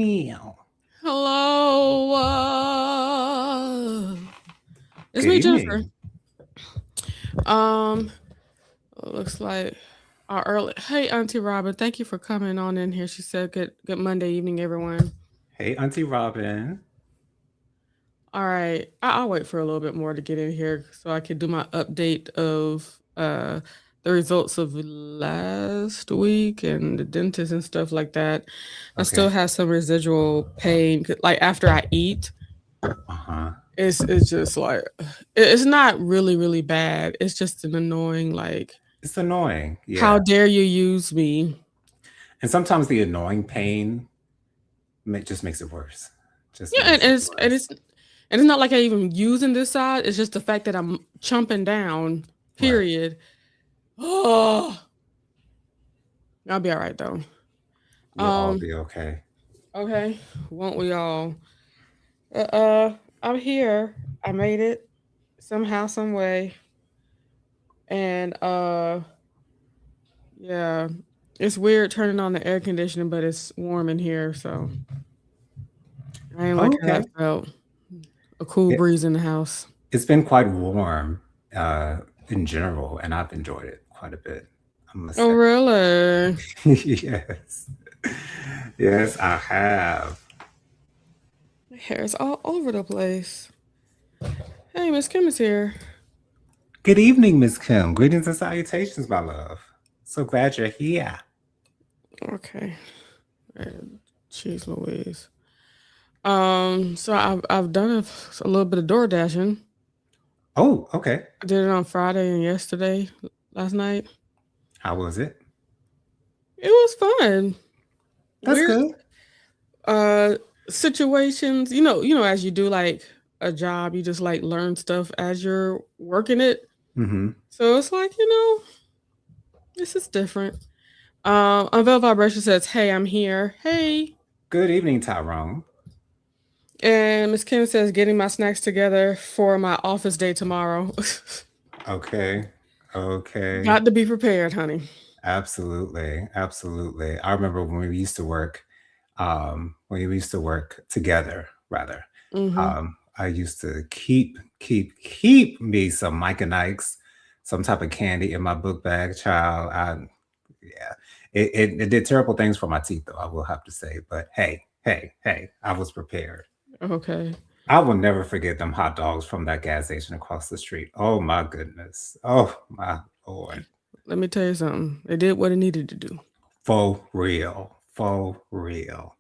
Meow. Hello. It's Good me, Jennifer. evening. Um, looks like our early. Hey, Auntie Robin, thank you for coming on in here. She said, "Good Monday evening, everyone." Hey, Auntie Robin. All right, I'll wait for a little bit more to get in here so I can do my update of the results of last week and the dentist and stuff like that. I still Okay. have some residual pain, like after I eat. Uh-huh. It's just like it's not really bad. It's just an annoying like It's annoying. how Yeah. dare you use me? And sometimes the annoying pain just makes it worse. Just Yeah, and makes it it's and worse. it's and it's not like I even using this side. It's just the fact that I'm chumping down. Right. Period. Oh, I'll be all right though. We'll all Um. be okay. Okay. Won't we all? Uh. uh I'm here. I made it somehow, some way, and yeah. It's weird turning on the air conditioning, but it's warm in here, so I ain't like Oh, how okay. that felt. A cool It, breeze in the house. it's been quite warm uh, in general, and I've enjoyed it quite a bit, I must Oh, say. really? Yes. Yes, I have. My hair is all over the place. Hey, Miss Kim is here. Good evening, Miss Kim. Greetings and salutations, my love. So glad you're here. Okay. And Jeez Louise. So I've done a little bit of door dashing. Oh, okay. I did it on Friday and yesterday, last night. How was it? It was fun. That's Weird good. uh situations. As you do like a job, you just like learn stuff as you're working it. Mm-hmm. So it's like, this is different. Unveiled Vibration says, "Hey, I'm here. Hey." Good evening, Tyrone. And Miss Kim says, "Getting my snacks together for my office day tomorrow." Okay. Okay. Got to be prepared, honey. Absolutely. Absolutely. I remember when we used to work together, rather. Mm-hmm. I used to keep me some Mike and Ike's, some type of candy in my book bag, child. Yeah. It did terrible things for my teeth, though, I will have to say. But hey, I was prepared. Okay. I will never forget them hot dogs from that gas station across the street. Oh my goodness. Oh my Lord. Let me tell you something. They did what it needed to do. For real. For real.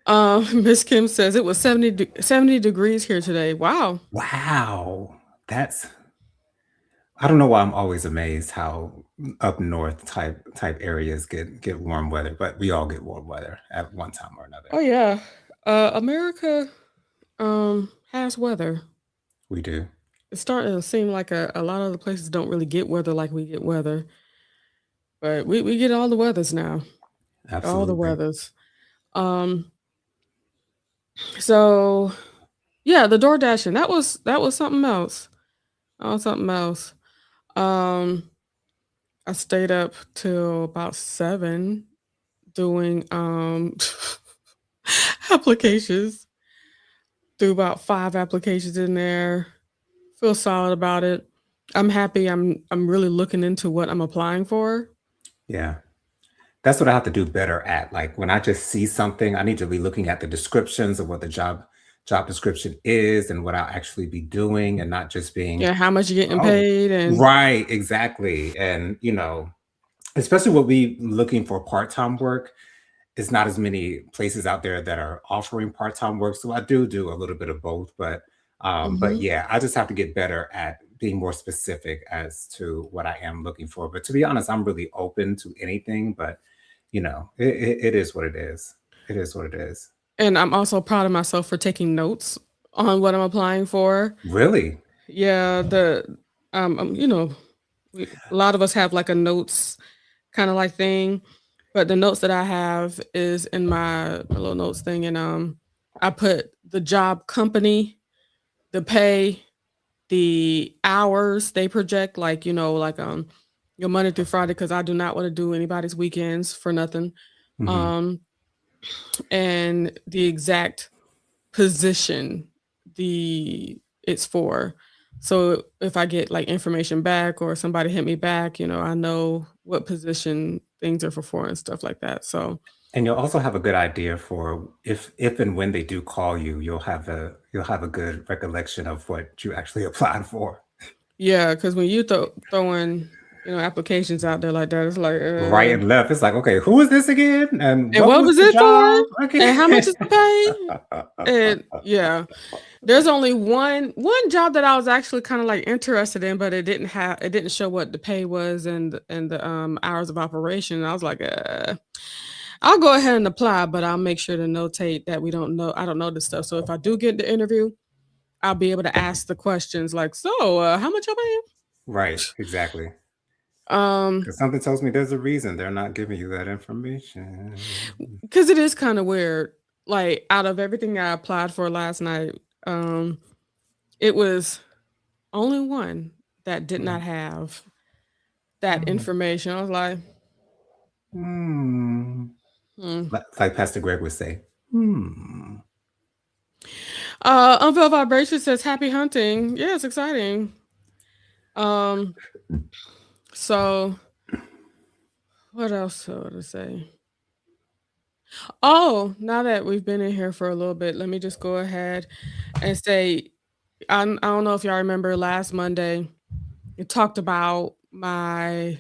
Miss Kim says it was 70 degrees here today. Wow. Wow. That's I don't know why I'm always amazed how up north type areas get warm weather, but we all get warm weather at one time or another. Oh yeah. America has weather. We do. It's starting to seem like a lot of the places don't really get weather like we get weather. But we get all the weathers now. All the Absolutely. weathers. Um so yeah, the door dashing. That was something else. That was something else. Um I stayed up till about 7 doing applications. Threw about 5 applications in there. Feel solid about it. I'm happy. I'm really looking into what I'm applying for. Yeah. That's what I have to do better at. Like when I just see something, I need to be looking at the descriptions of what the job description is and what I'll actually be doing and not just being, Yeah, how much you getting oh, paid and right, exactly. And especially what we looking for part-time work, it's not as many places out there that are offering part-time work. So I do a little bit of both, but mhm. yeah, I just have to get better at being more specific as to what I am looking for. But to be honest, I'm really open to anything, but it is what it is. It is what it is. And I'm also proud of myself for taking notes on what I'm applying for. Really? Yeah, the you know, a lot of us have like a notes kind of like thing, but the notes that I have is in my little notes thing, and I put the job company, the pay, the hours they project, like your Monday through Friday, because I do not want to do anybody's weekends for nothing. Hmm. Um, and the exact position it's for. So if I get like information back or somebody hit me back, I know what position things are for and stuff like that. So And you'll also have a good idea for if and when they do call you, you'll have a good recollection of what you actually applied for. yeah, because when you throwing applications out there like that, it's like, Right and left. It's like, okay, who is this again? And and what what was was the it job? for? And how much Okay. is the pay? And yeah, there's only one job that I was actually kind of like interested in, but it didn't show what the pay was and the hours of operation. And I was like, I'll go ahead and apply, but I'll make sure to notate that I don't know this stuff. So if I do get the interview, I'll be able to ask the questions like, so how much y'all paying? Right, exactly. Um, Because something tells me there's a reason they're not giving you that information. because it is kind of weird. Like out of everything I applied for last night, it was only one that did not have that Mm. information. I was like, Hmm. hmm. Like Pastor Greg would say, hmm. Unfelt Vibration says happy hunting. Yeah, it's exciting. Um, so what else to say? Oh, now that we've been in here for a little bit, let me just go ahead and say I don't know if y'all remember last Monday, we talked about my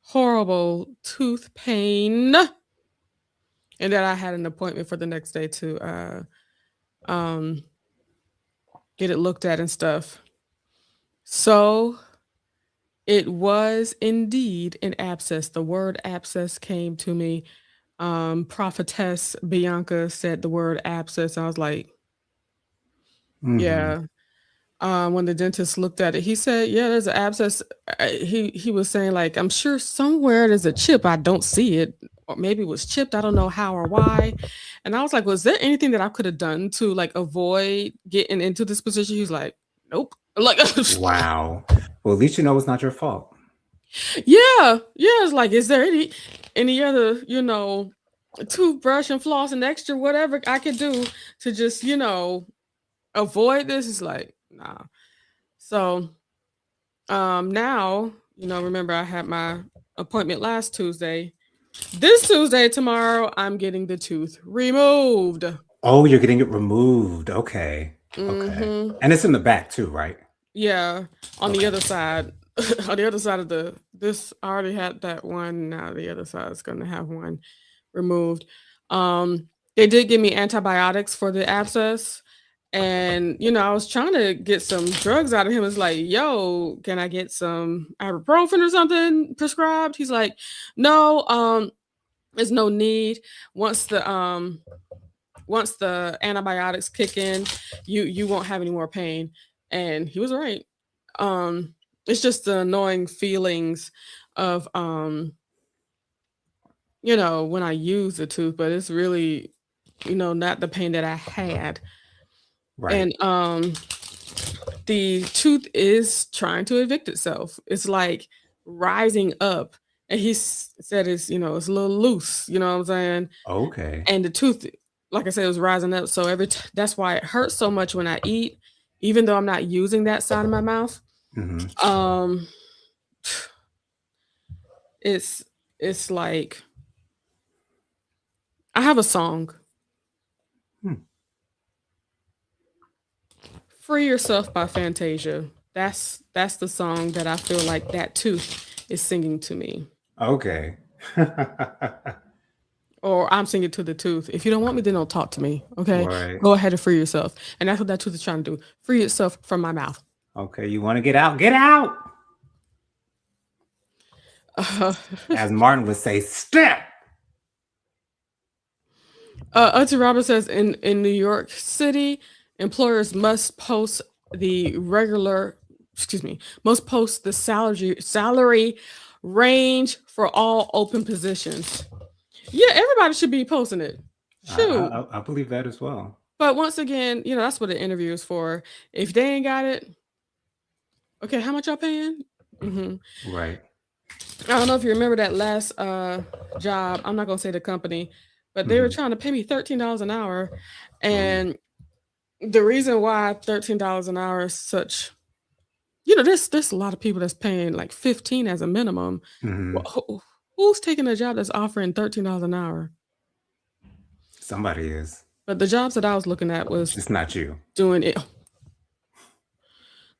horrible tooth pain and that I had an appointment for the next day to um get it looked at and stuff. So it was indeed an abscess. The word abscess came to me. Prophetess Bianca said the word abscess. I was like, Hmm. yeah. When the dentist looked at it, he said, "Yeah, there's an abscess." He was saying like, "I'm sure somewhere there's a chip. I don't see it, or maybe it was chipped. I don't know how or why." And I was like, "Was there anything that I could have done to like avoid getting into this position?" He's like, "Nope." Like, Wow. Well, at least you know it's not your fault. yeah, yeah. It's like, is there any other toothbrush and floss and extra whatever I could do to just avoid this? It's like, nah. So now, remember I had my appointment last Tuesday. This Tuesday, tomorrow, I'm getting the tooth removed. Oh, you're getting it removed. Okay. Okay. Mm-hmm. And it's in the back too, right? Yeah. On the Okay. other side. On the other side of this I already had that one. Now the other side is gonna have one removed. They did give me antibiotics for the abscess. And I was trying to get some drugs out of him. It's like, yo, can I get some ibuprofen or something prescribed? He's like, no, there's no need. Once the antibiotics kick in, you won't have any more pain. And he was right. It's just the annoying feelings of when I use the tooth, but it's really, not the pain that I had. Right. And the tooth is trying to evict itself. It's like rising up. And said it's a little loose, you know what I'm saying? Okay. And the tooth, like I said, was rising up. So that's why it hurts so much when I eat, even though I'm not using that side of my mouth. Hmm. Um, it's like I have a song. Hmm. Free Yourself by Fantasia. That's the song that I feel like that tooth is singing to me. Okay. Or I'm singing to the tooth. If you don't want me, then don't talk to me. Okay? Right. Go ahead and free yourself. And that's what that tooth is trying to do. Free itself from my mouth. Okay. You want to get out? Get out. As Martin would say, step. Auntie Robert says in New York City, employers must post the regular, must post the salary range for all open positions. Yeah, everybody should be posting it. Shoot. I believe that as well. But once again, that's what the interview is for. If they ain't got it, okay, how much y'all paying? Right. I don't know if you remember that last job. I'm not gonna say the company, but they were Mhm. trying to pay me $13 an hour. Ooh. And the reason why $13 an hour is such, there's a lot of people that's paying like 15 as a minimum. Mhm. Who's taking a job that's offering $13 an hour? Somebody is. But the jobs that I was looking at was It's not you. doing it.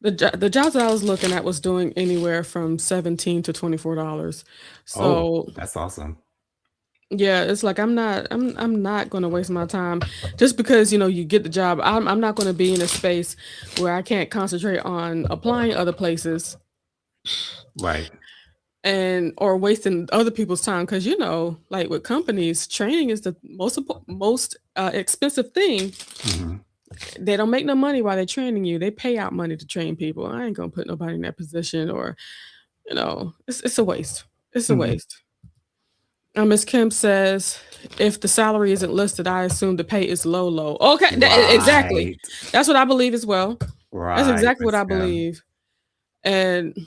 The jobs that I was looking at was doing anywhere from $17 to $24. Oh, So that's awesome. yeah, it's like I'm not gonna waste my time just because you get the job. I'm not gonna be in a space where I can't concentrate on applying other places Right. and or wasting other people's time because like with companies, training is the most expensive thing. Mhm. They don't make no money while they're training you. They pay out money to train people. I ain't gonna put nobody in that position, or it's a waste. It's a Mhm. waste. Miss Kim says, if the salary isn't listed, I assume the pay is low, low. Okay, exactly. Right. That's what I believe as well. That's Right, exactly what Miss I Kim. believe. And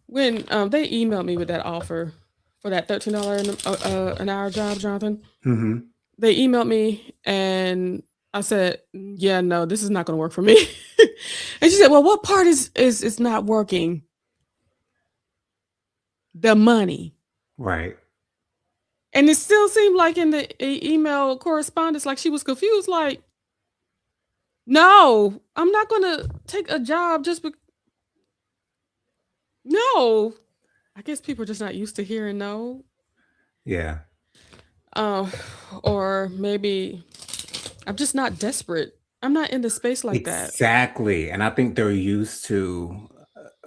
when they emailed me with that offer for that $13 an hour job, Jonathan, Mhm. they emailed me and I said, yeah, no, this is not going to work for me. And she said, well, what part is not working? The money. Right. And it still seemed like in the email correspondence, like she was confused, like, no, I'm not going to take a job just because. No. I guess people are just not used to hearing no. Yeah. Uh, or maybe I'm just not desperate. I'm not in the space like that. Exactly, and I think they're used to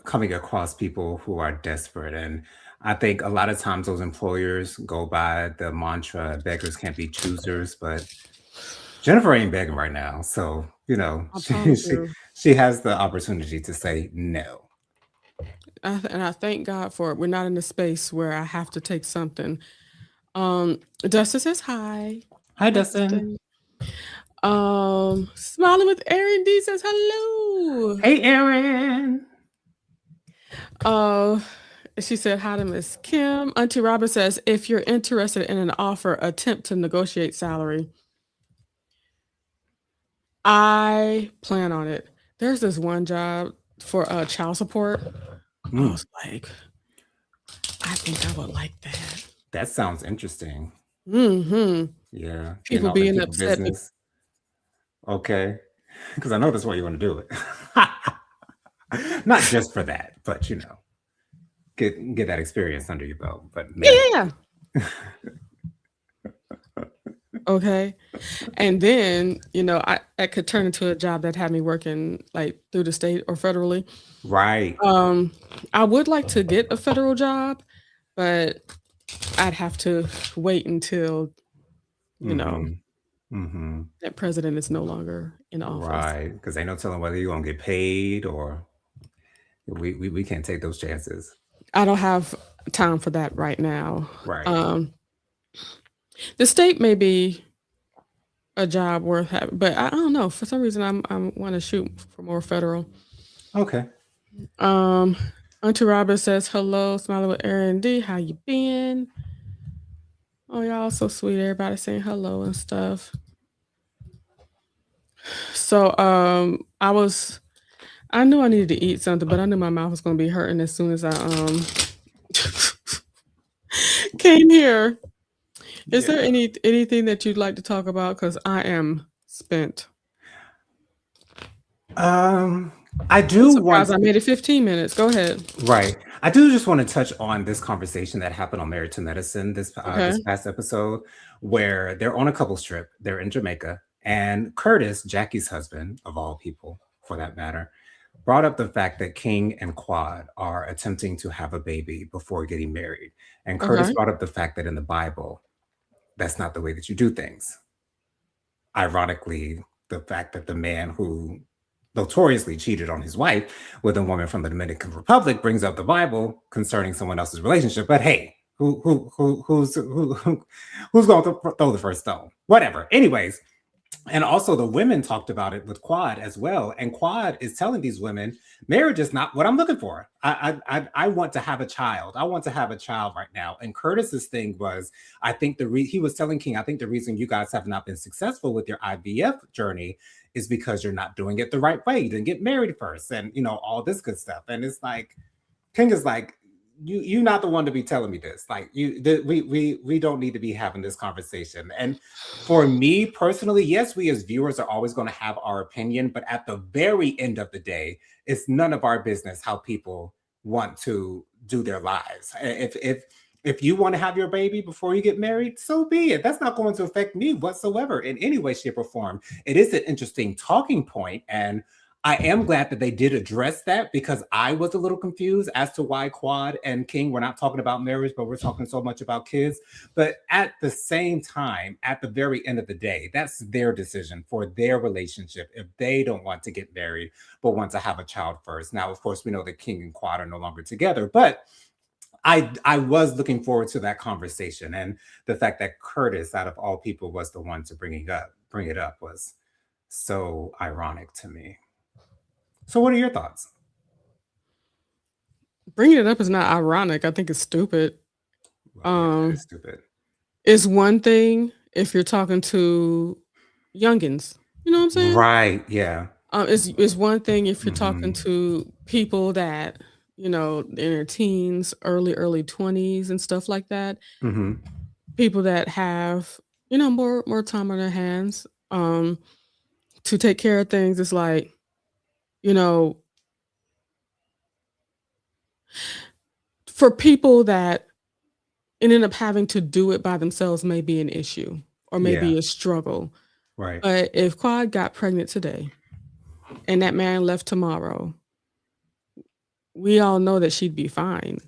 coming across people who are desperate, and I think a lot of times those employers go by the mantra, "Beggars can't be choosers," but Jennifer ain't begging right now, so, I she promise she you. she has the opportunity to say no. And I thank God for it. We're not in a space where I have to take something. Dustin says hi. "Hi, Hi, Dustin." Dustin. Smiling with Aaron D says hello. "Hey, Aaron." Uh, she said hi to Miss Kim. Auntie Robin says, if you're interested in an offer, attempt to negotiate salary. I plan on it. There's this one job for child support. I Mm, was like, I think I would like that. that sounds interesting. Hmm. Yeah, getting People all in being people upset. business. Okay, because I know that's why you wanna do it. Not just for that, but, get that experience under your belt, but man. Yeah. Okay. And then, I could turn into a job that had me working like through the state or federally. Right. Um, I would like to get a federal job, but I'd have to wait until, you know, Mhm. Mhm. that president is no longer in office. Right. Because ain't no telling whether you're gonna get paid or we can't take those chances. I don't have time for that right now. Right. Um, the state may be a job worth having, but I don't know. For some reason, I want to shoot for more federal. Okay. Um, Auntie Robert says hello, smiling with Aaron D. How you been? Oh, y'all so sweet. Everybody saying hello and stuff. So I knew I needed to eat something, but I knew my mouth was gonna be hurting as soon as I came here. Is there Yeah. anything that you'd like to talk about? Because I am spent. Um, I I'm do want surprised I made it 15 minutes. Go ahead. right. I do just want to touch on this conversation that happened on Married to Medicine Okay. this past episode, where they're on a couples trip. They're in Jamaica, and Curtis, Jackie's husband, of all people, for that matter, brought up the fact that King and Quad are attempting to have a baby before getting married. And Curtis Okay. brought up the fact that in the Bible, that's not the way that you do things. Ironically, the fact that the man who notoriously cheated on his wife with a woman from the Dominican Republic brings up the Bible concerning someone else's relationship. But hey, who's going to throw the first stone? Whatever. Anyways, And also the women talked about it with Quad as well. And Quad is telling these women, marriage is not what I'm looking for. I want to have a child. I want to have a child right now. And Curtis's thing was, I think he was telling King, I think the reason you guys have not been successful with your IVF journey is because you're not doing it the right way. You didn't get married first, and all this good stuff. And it's like King is like, you're not the one to be telling me this. Like we don't need to be having this conversation. And for me personally, yes, we as viewers are always going to have our opinion, but at the very end of the day, it's none of our business how people want to do their lives. If you want to have your baby before you get married, so be it. That's not going to affect me whatsoever in any way, shape, or form. It is an interesting talking point, and I am glad that they did address that, because I was a little confused as to why Quad and King were not talking about marriage, but we're talking so much about kids. But at the same time, at the very end of the day, that's their decision for their relationship if they don't want to get married, but want to have a child first. Now, of course, we know that King and Quad are no longer together, but I was looking forward to that conversation, and the fact that Curtis, out of all people, was the one to bring it up was so ironic to me. So, what are your thoughts? Bringing it up is not ironic. I think it's stupid. Well, yeah, that Um, is stupid. it's one thing if you're talking to youngins. You know what I'm saying? Right. Yeah. It's one thing if you're talking Hmm. to people that in their teens, early 20s, and stuff like that. Hmm. People that have more time on their hands to take care of things. It's like you know for people that ended up having to do it by themselves may be an issue or Yeah. maybe a struggle. Right. But if Quad got pregnant today and that man left tomorrow, we all know that she'd be fine.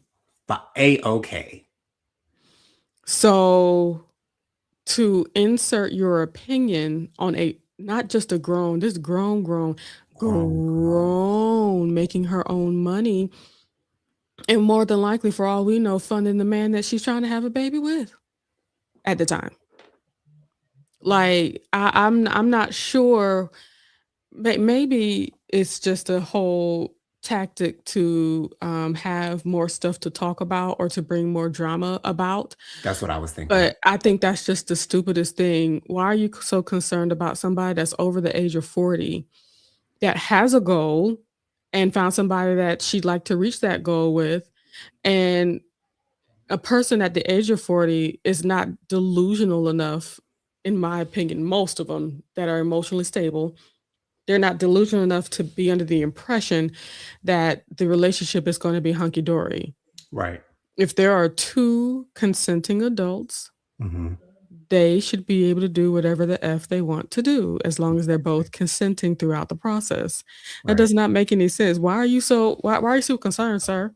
But okay. So to insert your opinion on a not just a Grown. grown making her own money, and more than likely, for all we know, funding the man that she's trying to have a baby with at the time. Like I'm not sure. Maybe it's just a whole tactic to have more stuff to talk about or to bring more drama about. That's what I was thinking. But I think that's just the stupidest thing. Why are you so concerned about somebody that's over the age of 40 that has a goal and found somebody that she'd like to reach that goal with? And a person at the age of 40 is not delusional enough, in my opinion, most of them that are emotionally stable, they're not delusional enough to be under the impression that the relationship is going to be hunky dory. Right. If there are two consenting adults, Hmm. they should be able to do whatever the F they want to do as long as they're both consenting throughout the process. That Right. does not make any sense. Why are you so concerned, sir?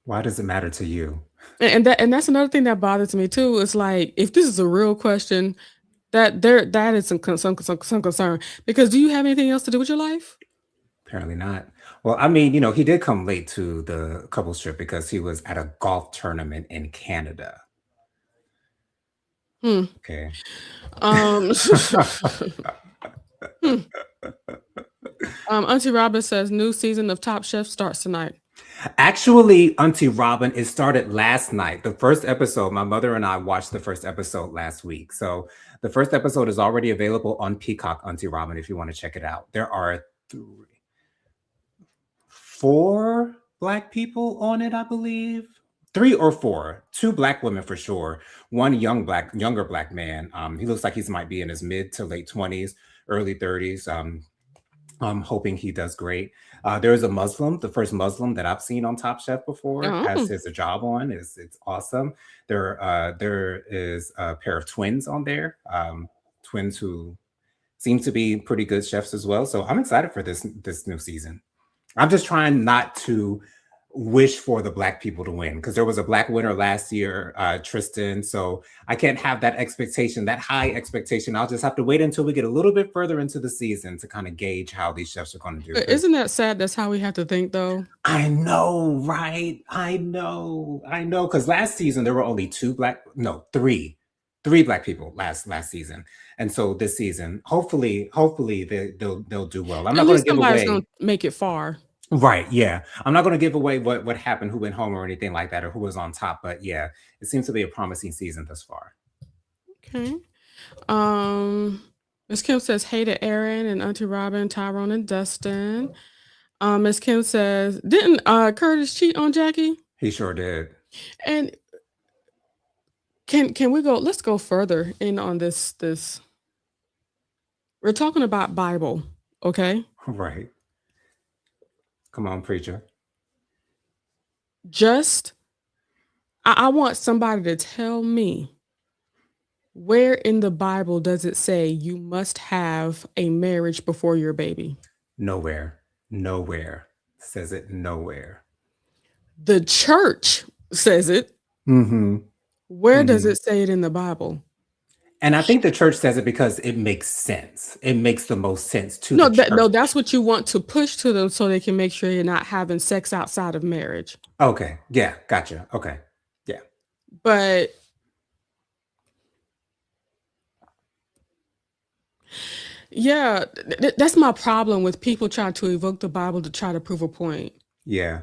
Why does it matter to you? And that's another thing that bothers me too. It's like if this is a real question, that is some concern. Because do you have anything else to do with your life? Apparently not. Well, I mean, he did come late to the couples trip because he was at a golf tournament in Canada. Hmm. Okay. Um, hmm. Auntie Robin says new season of Top Chef starts tonight. Actually, Auntie Robin, it started last night. The first episode, my mother and I watched the first episode last week. So the first episode is already available on Peacock, Auntie Robin, if you want to check it out. There are four Black people on it, I believe. Three or four, two Black women for sure. One younger Black man. He looks like he might be in his mid to late 20s, early 30s. I'm hoping he does great. There is a Muslim, the first Muslim that I've seen on Top Chef before, has Oh, his job on. It's awesome. There is a pair of twins on there, twins who seem to be pretty good chefs as well. So I'm excited for this new season. I'm just trying not to wish for the Black people to win, because there was a Black winner last year, Tristan. So I can't have that expectation, that high expectation. I'll just have to wait until we get a little bit further into the season to kind of gauge how these chefs are going to do. but Because isn't that sad? That's how we have to think, though. I know, right? I know. Because last season there were only two Black, no, three. three black people last season, and so this season, hopefully they'll do well. I'm At not going least to give somebody's gonna away. make it far. Right, yeah. I'm not going to give away what happened, who went home, or anything like that, or who was on top. But yeah, it seems to be a promising season thus far. Okay. Um, Miss Kim says, "Hey to Aaron and Auntie Robin, Tyrone and Dustin." Miss Kim says, "Didn't Curtis cheat on Jackie?" He sure did. And can we go? Let's go further in on this. We're talking about Bible, okay? Right. Come on, preacher. Just I want somebody to tell me where in the Bible does it say you must have a marriage before your baby? Nowhere. Nowhere. Says it nowhere. The church says it. Mm-hmm. Where does Mm-hmm. it say it in the Bible? And I think the church says it because it makes sense. It makes the most sense to No, the church. that's what you want to push to them so they can make sure you're not having sex outside of marriage. Okay. Yeah. Gotcha. Okay. Yeah. But yeah, that's my problem with people trying to evoke the Bible to try to prove a point. Yeah.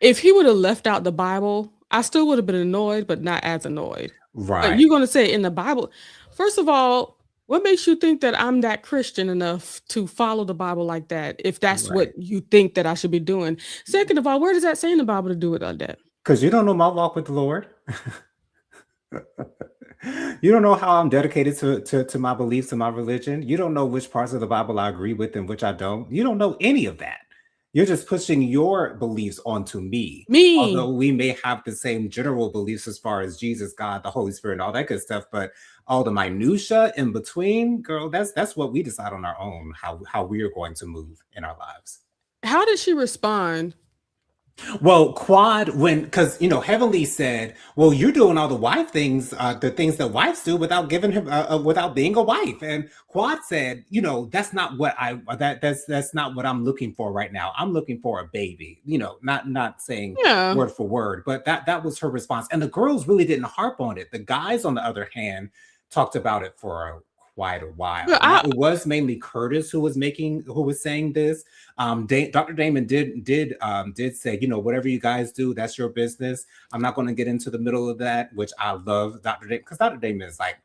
If he would have left out the Bible, I still would have been annoyed, but not as annoyed. But Right. you're going to say in the Bible, first of all, what makes you think that I'm that Christian enough to follow the Bible like that if that's Right. what you think that I should be doing? Second of all, where does that say in the Bible to do it like that? Because you don't know my walk with the Lord. You don't know how I'm dedicated to my beliefs and my religion. You don't know which parts of the Bible I agree with and which I don't. You don't know any of that. You're just pushing your beliefs onto me. Me. Although we may have the same general beliefs as far as Jesus, God, the Holy Spirit, and all that good stuff, but all the minutia in between, girl, that's what we decide on our own, how we are going to move in our lives. How did she respond? Well, Quad, because Heavenly said, "Well, you're doing all the wife things, the things that wives do, without giving him, without being a wife." And Quad said, "That's not what that's not what I'm looking for right now. I'm looking for a baby." Not saying Yeah. word for word, but that was her response. And the girls really didn't harp on it. The guys, on the other hand, talked about it for quite a while. Yeah, Now, it was mainly Curtis who was saying this. Dr. Damon did say, whatever you guys do, that's your business. I'm not going to get into the middle of that, which I love Dr. Damon, because Dr. Damon is like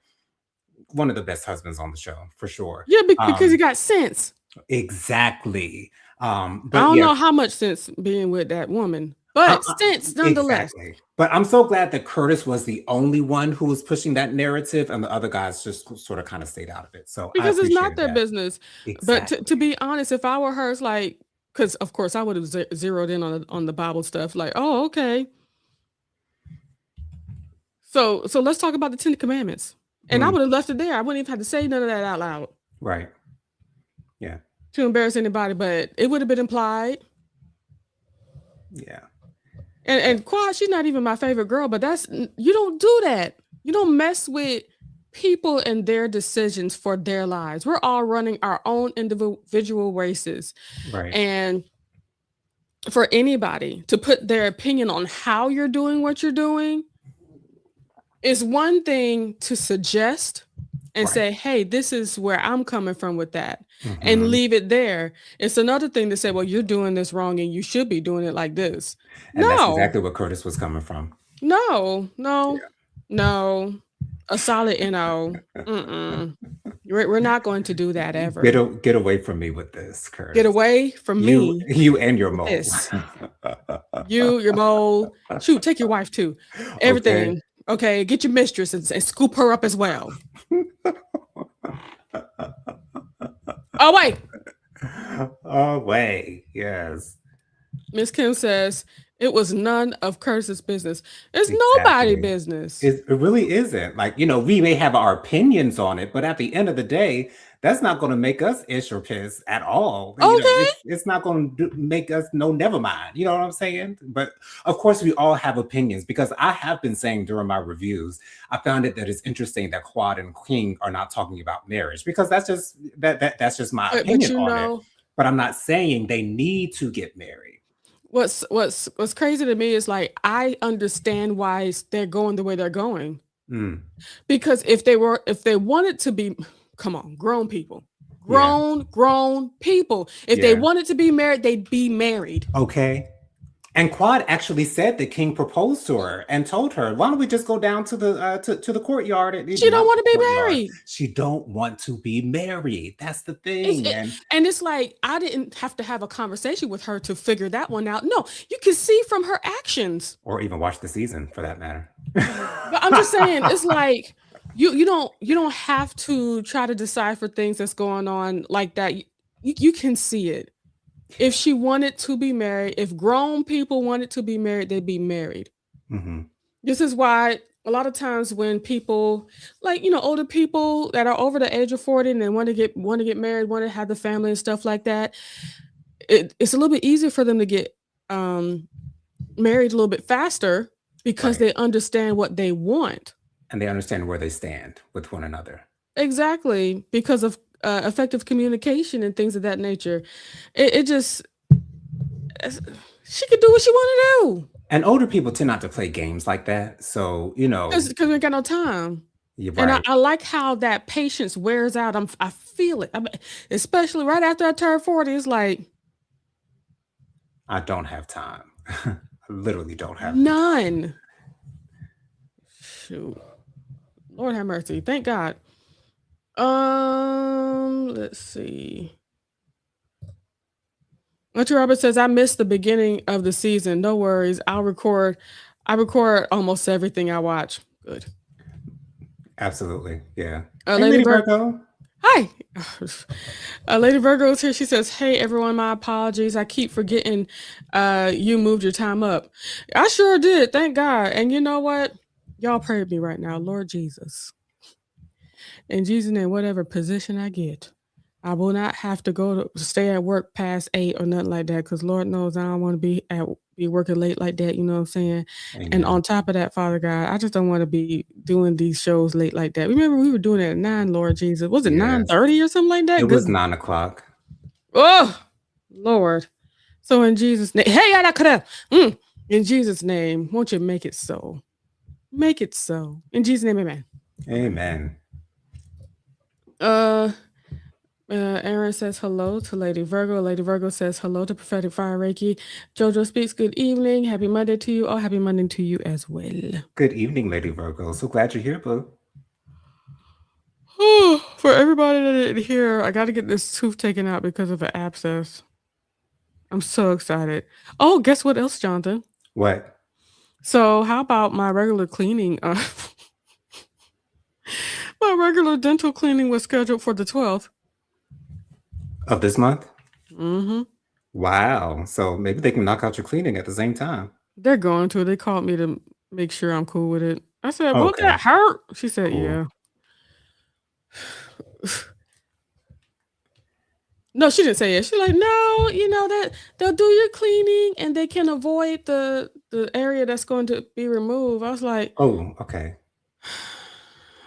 one of the best husbands on the show for sure. Yeah, because he got sense. Exactly. But I don't yeah, know how much sense being with that woman, but sense nonetheless. exactly. But I'm so glad that Curtis was the only one who was pushing that narrative, and the other guys just sort of kind of stayed out of it. So I Because it's not appreciated their that. business. But to Exactly. be honest, if I were her, it's like, because of course I would have zeroed in on the Bible stuff. Like, oh, okay. So let's talk about the Ten Commandments. And I would have left it there. I wouldn't even have to say none of that out loud Right. Yeah. to embarrass anybody, but it would have been implied. Yeah. And Quad, she's not even my favorite girl, but you don't do that. You don't mess with people and their decisions for their lives. We're all running our own individual races. Right. And for anybody to put their opinion on how you're doing what you're doing is one thing to suggest and Right. say, hey, this is where I'm coming from with that, and Mhm. leave it there. It's another thing to say, well, you're doing this wrong and you should be doing it like this. And that's No, exactly what Curtis was coming from. no, no, Yeah. no. A solid NO. Mm-mm. We're not going to do that ever. Get away from me with this, Curtis. Get away from You me. you and your with mole. this. You, your mole. Shoot, take your wife too. Everything. Okay, get your mistress and scoop her up as well. Oh, wait. Oh, wait. Yes. Miss Kim says it was none of Curtis's business. It's Exactly. nobody's business. It really isn't. Like, we may have our opinions on it, but at the end of the day, that's not going to make us ish or piss at all. Okay. It's not going to make us never mind. You know what I'm saying? But of course, we all have opinions, because I have been saying during my reviews, I found it that it's interesting that Quad and King are not talking about marriage, because that's just that's just my opinion on it. But I'm not saying they need to get married. What's crazy to me is, like, I understand why they're going the way they're going. Mm, Because if they wanted to be, come on, grown people. yeah. Grown people. If they Yeah. wanted to be married, they'd be married. Okay. And Quad actually said the king proposed to her and told her, "Why don't we just go down to the to the courtyard? She don't Not want to the be courtyard. married. She don't want to be married. That's the It's thing." it, And and it's like I didn't have to have a conversation with her to figure that one out. No, you can see from her actions. or even watch the season for that matter. But I'm just saying, it's like you don't have to try to decipher things that's going on like that. You can see it. If she wanted to be married, if grown people wanted to be married, they'd be married. Hmm. This is why a lot of times when people, like, older people that are over the age of 40 and they want to get married, want to have the family and stuff like that, it's a little bit easier for them to get um married a little bit faster because Right. they understand what they want. And they understand where they stand with one another. Exactly, because of effective communication and things of that nature. It just it's- she could do what she want to do And older people tend not to play games like that. So, because we ain't got no time. you're And I, right. I like how that patience wears out. I feel it. Especially right after I turned 40, it's like I don't have time. I literally don't have the time. none. Shoot. Lord have mercy. Thank God. Let's see. Auntie Robert says, I missed the beginning of the season. No worries. I record almost everything I watch. Good. Absolutely. Yeah. Hey, Lady Lady Bird. Virgo. Hi. Lady Virgo is here. She says, hey, everyone, my apologies. I keep forgetting you moved your time up. I sure did. Thank God. And you know what? Y'all pray with me right now. Lord Jesus. In Jesus' name, whatever position I get, I will not have to go to stay at work past 8 or nothing like that. Because Lord knows I don't want to be working late like that. You know what I'm saying? And Amen. on top of that, Father God, I just don't want to be doing these shows late like that. Remember, we were doing it at 9, Lord Jesus. Was it Yes. 9:30 or something like It that? was Good. 9 o'clock. Oh, Lord. So in Jesus' name, hey, in Jesus' name, won't you make it so? Make it so. In Jesus' name, amen. Amen. Aaron says hello to Lady Virgo. Lady Virgo says hello to Prophetic Fire Reiki. Jojo speaks, good evening. Happy Monday to you. Oh, happy Monday to you as well. Good evening, Lady Virgo. So glad you're here, boo. For everybody that didn't hear, I got to get this tooth taken out because of an abscess. I'm so excited. Oh, guess what else, Jonathan? What? So, how about my regular cleaning? My regular dental cleaning was scheduled for the 12th. Of this month? Mm-hmm. Wow. So maybe they can knock out your cleaning at the same time. They're going to. They called me to make sure I'm cool with it. I said, won't Okay. that hurt? She said, Cool. yeah. No, she didn't say it. She's like, no, that they'll do your cleaning and they can avoid the area that's going to be removed. I was like, Oh, okay.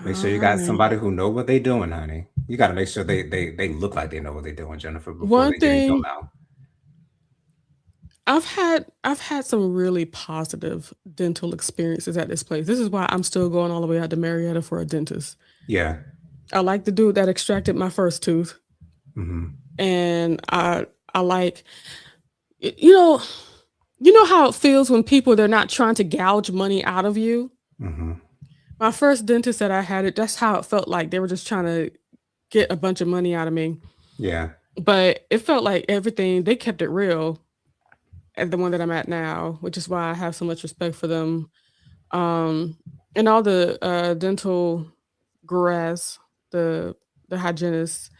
Make all sure you got right. somebody who know what they're doing, honey. You got to make sure they look like they know what they're doing, Jennifer, before One they get in your thing mouth. I've had some really positive dental experiences at this place. This is why I'm still going all the way out to Marietta for a dentist. Yeah. I like the dude that extracted my first tooth, Hmm. and I like, you know how it feels when people, they're not trying to gouge money out of you. Hmm. My first dentist that I had, that's how it felt like. They were just trying to get a bunch of money out of me. Yeah. But it felt like everything, they kept it real at the one that I'm at now, which is why I have so much respect for them. And all the dental gurus, the hygienists,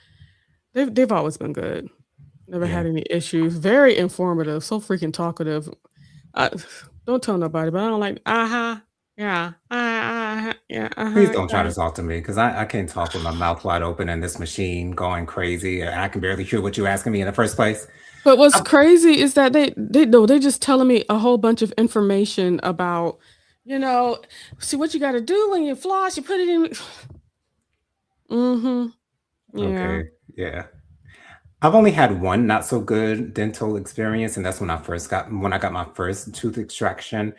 they've always been good. Never Yeah. had any issues. Very informative, so freaking talkative. I, don't tell nobody, but I don't like, yeah, yeah, Please don't try yeah. to talk to me because I can't talk with my mouth wide open and this machine going crazy. And I can barely hear what you're asking me in the first place. But what's I- crazy is that they just telling me a whole bunch of information about, you know, see what you got to do when you floss, you put it in. Mm-hmm. Yeah. okay. Yeah. I've only had one not so good dental experience, and that's when I got my first tooth extraction.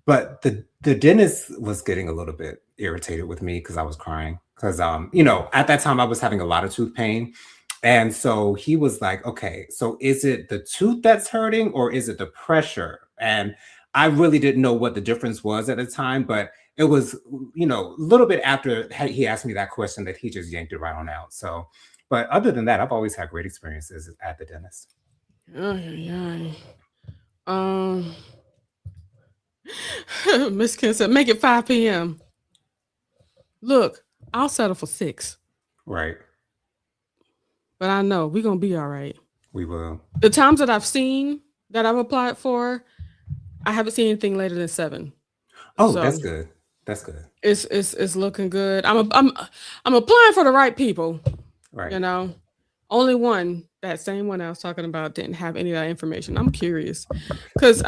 But the dentist was getting a little bit irritated with me because I was crying. Because you know, at that time I was having a lot of tooth pain. And so he was like, okay, so is it the tooth that's hurting or is it the pressure? And I really didn't know what the difference was at the time, but it was, you know, a little bit after he asked me that question that he just yanked it right on out. So, but other than that, I've always had great experiences at the dentist. Ay, ay, ay. Miss Kim said, make it 5 p.m. Look, I'll settle for 6, Right. but I know we're gonna be all right. We will. The times that I've seen that I've applied for, I haven't seen anything later than 7. Oh, So that's good. That's good. it's looking good. I'm applying for the right people. Right. You know, only one, that same one I was talking about, didn't have any of that information. I'm curious because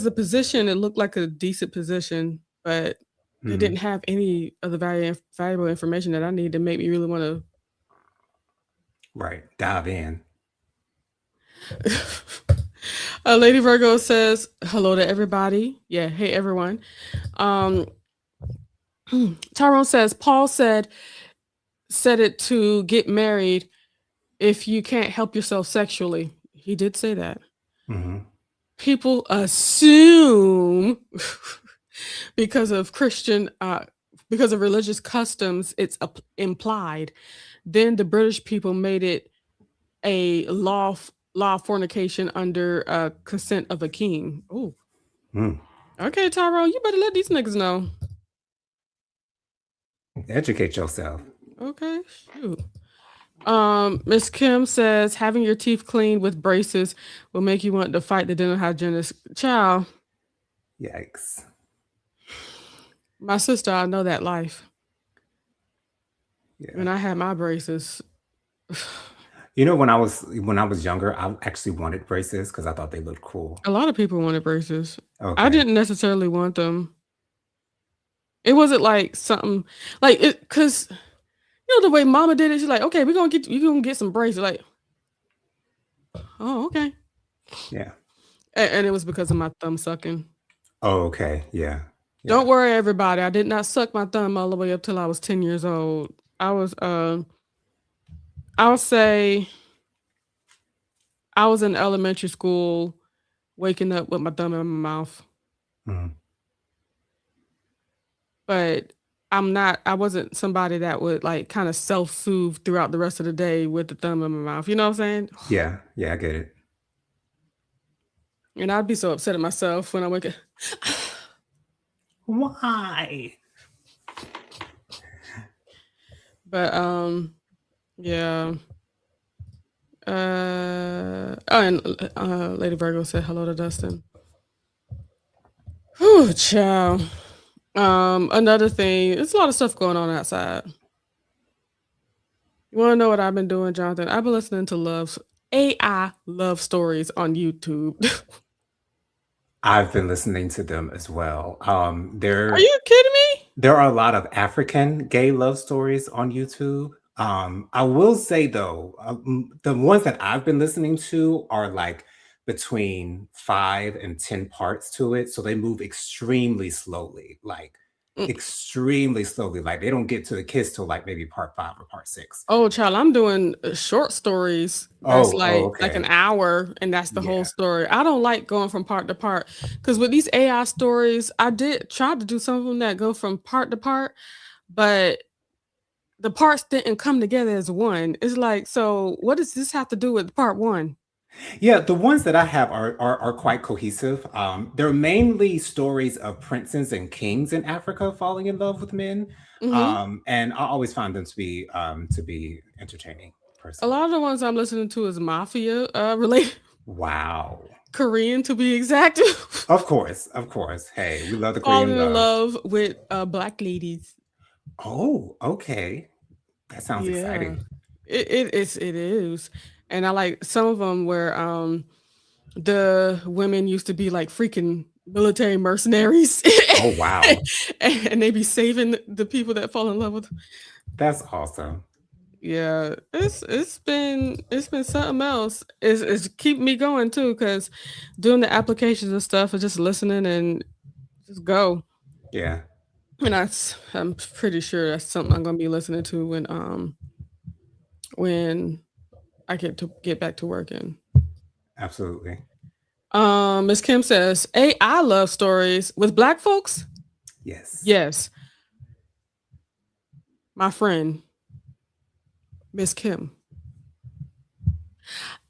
the position, it looked like a decent position, but it Mhm. didn't have any of the valuable information that I need to make me really want Right. Dive in. to. Lady Virgo says hello to everybody. Yeah, hey everyone. Um, Tyrone says Paul said it to get married if you can't help yourself sexually. He did say that. Mhm. People assume because of because of religious customs, it's implied. Then the British people made it a law of fornication under consent of a king. Oh, Mm. okay, Tyrone, you better let these niggas know. Educate yourself. Okay, shoot. Miss Kim says having your teeth cleaned with braces will make you want to fight the dental hygienist. Child, Yikes. my sister, I know that life. Yeah. When I had my braces, You know, when I was younger, I actually wanted braces because I thought they looked cool. a lot of people wanted braces. I Okay. didn't necessarily want them. It wasn't like something like it because you know the way Mama did it. She's like, "Okay, you gonna get some braces." Like, oh, okay, Yeah. and it was because of my thumb sucking. Oh, okay. Yeah. Yeah. Don't worry, everybody. I did not suck my thumb all the way up till I was 10 years old. I was, I'll say, I was in elementary school, waking up with my thumb in my mouth. Mhm. But I wasn't somebody that would like kind of self soothe throughout the rest of the day with the thumb in my mouth. You know what I'm saying? Yeah. Yeah, I get it. And I'd be so upset at myself when I wake up. Why? But, yeah. Oh, and Lady Virgo said hello to Dustin. Whew, child. Another thing, there's a lot of stuff going on outside. You want to know what I've been doing, Jonathan? I've been listening to AI love stories on YouTube. I've been listening to them as well. Are you kidding me? There are a lot of African gay love stories on YouTube. I will say though, the ones that I've been listening to are like between 5 and 10 parts to it, so they move Mm. extremely slowly. Like they don't get to the kiss till like maybe part 5 or part 6. Oh, child, I'm doing short stories that's Oh, like an okay, hour, and that's the whole yeah, story. I don't like going from part to part because with these AI stories, I did try to do some of them that go from part to part, but the parts didn't come together as one. It's like, so what does this have to do with part one? yeah. The ones that I have are quite cohesive. They're mainly stories of princes and kings in Africa falling in love with men, Hmm. and I always find them to be entertaining A personally. lot of the ones I'm listening to is mafia related, Wow. Korean to be exact. Of course, of course. Hey, we love the Falling Korean in love. love with black ladies. Oh, okay. That sounds Yeah, exciting. it is, and I like some of them where the women used to be like freaking military mercenaries, Oh, wow. and they be saving the people that fall in love with. That's awesome. Yeah, it's been something else. It's keep me going too, because doing the applications and stuff and just listening and just go. Yeah. And I'm pretty sure that's something I'm gonna be listening to when I get back to working. Absolutely. Miss Kim says, AI love stories with black folks. Yes. Yes, my friend Miss Kim.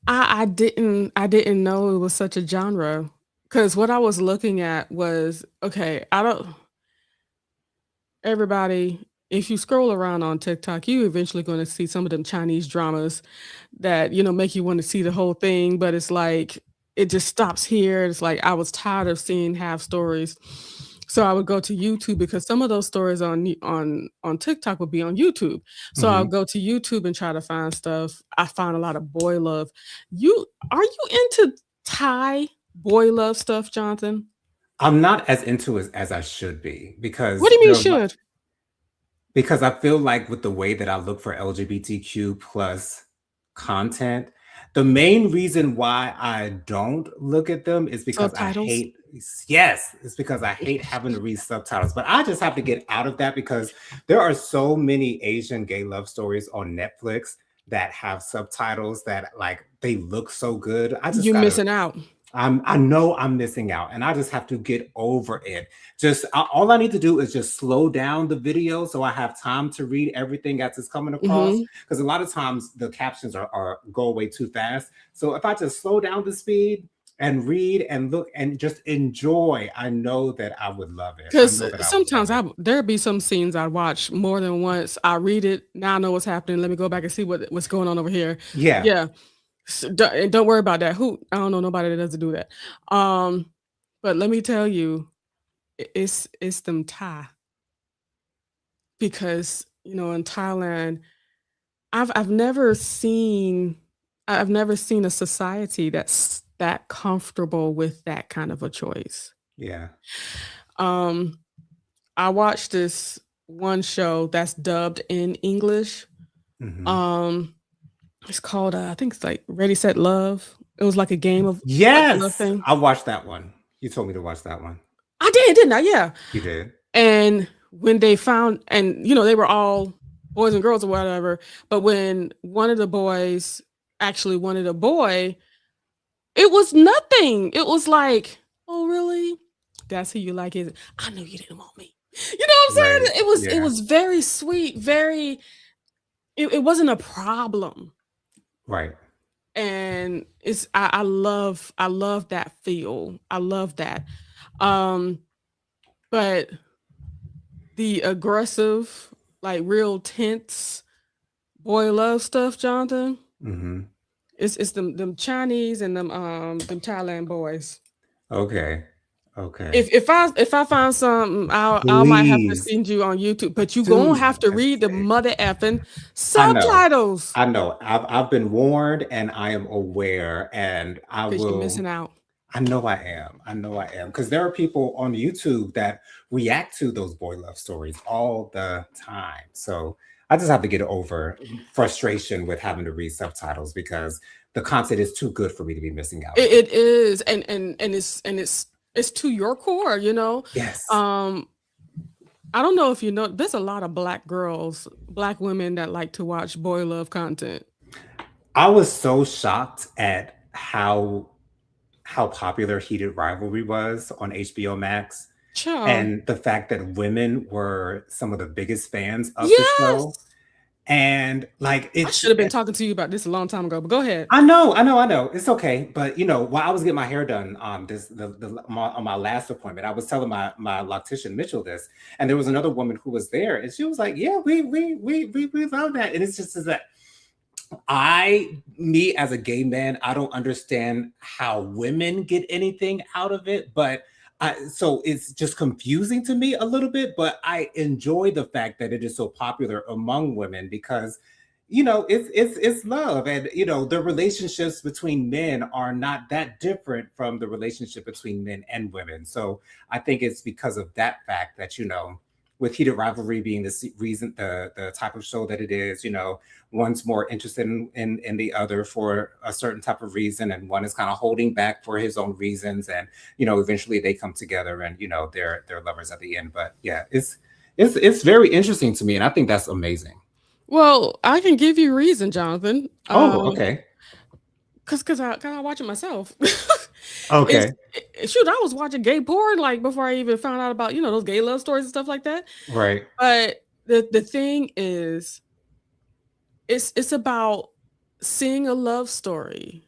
I didn't know it was such a genre because what I was looking at was okay. I don't everybody. If you scroll around on TikTok, you eventually going to see some of them Chinese dramas that make you want to see the whole thing, but it's like it just stops here. It's like I was tired of seeing half stories. So I would go to YouTube because some of those stories on TikTok would be on YouTube. So I'll Hmm. go to YouTube and try to find stuff. I find a lot of boy love. You are you into Thai boy love stuff, Jonathan? I'm not as into it as I should be What because do you mean should? because I feel like with the way that I look for LGBTQ plus content, the main reason why I don't look at them is because I Subtitles? hate, yes, it's because I hate having to read subtitles. But I just have to get out of that because there are so many Asian gay love stories on Netflix that have subtitles that like they look so good. I just You're gotta missing out. I know I'm missing out, and I just have to get over it. All I need to do is just slow down the video so I have time to read everything as it's coming across. Mhm. Because a lot of times the captions are go away too fast. So if I just slow down the speed and read and look and just enjoy, I know that I would love it. I 'Cause know that I would love sometimes it. there be some scenes I watch more than once. I read it, now I know what's happening, let me go back and see what's going on over here. Yeah, Yeah, don't worry about that. Who I don't know nobody that doesn't do that. Um, but let me tell you, it's them Thai because, in Thailand, I've never seen I've never seen a society that's that comfortable with that kind of a choice. yeah. Um, I watched this one show that's dubbed in English. Hmm. Um, it's called, I think it's like Ready Set Love. It was like a game of like a love Yes, thing. I watched that one. You told me to watch that one. I did, didn't I? Yeah. You did. And when they found, and they were all boys and girls or whatever, but when one of the boys actually wanted a boy, it was nothing. It was like, oh really? That's who you like, is it? I knew you didn't want me. You know what I'm Right. saying? It Yeah. was very sweet, very it wasn't a problem. Right. And I love that feel. I love that. Um, but the aggressive, like real tense boy love stuff, Jonathan, Hmm. it's them Chinese and them Thailand boys. Okay. Okay. If I find something, I might have to Please send you on YouTube, but you gonna do have to read the Wednesday. mother effing I know. subtitles I know. I've been warned and I am aware and I because you're will missing out. I know I am. I know I am. Because there are people on YouTube that react to those boy love stories all the time. So I just have to get over frustration with having to read subtitles because the content is too good for me to be missing out on. It is, and it's to your core. Yes. Um, I don't know if you know, there's a lot of black girls, black women that like to watch boy love content. I was so shocked at how popular Heated Rivalry was on HBO Max, Child. and the fact that women were some of the biggest fans of the Yes. show, and, like, I it's should have been talking to you about this a long time ago, but go ahead. I know, it's okay, but, while I was getting my hair done, this the my on my last appointment, I was telling my loctician, Mitchell, this, and there was another woman who was there, and she was like, "Yeah, we love that," and it's just is that me as a gay man, I don't understand how women get anything out of it, but so it's just confusing to me a little bit. But I enjoy the fact that it is so popular among women because it's love, and the relationships between men are not that different from the relationship between men and women. So I think it's because of that fact that with Heated Rivalry being reason, the type of show that it is, one's more interested in the other for a certain type of reason, and one is kind of holding back for his own reasons, and eventually they come together, and they're lovers at the end. But yeah, It's very interesting to me, and I think that's amazing. Well, I can give you reason, Jonathan. Oh, okay. Cause I watch it myself. It's Okay. shoot, I was watching gay porn like before I even found out about, those gay love stories and stuff like that. Right. But the thing is, it's about seeing a love story.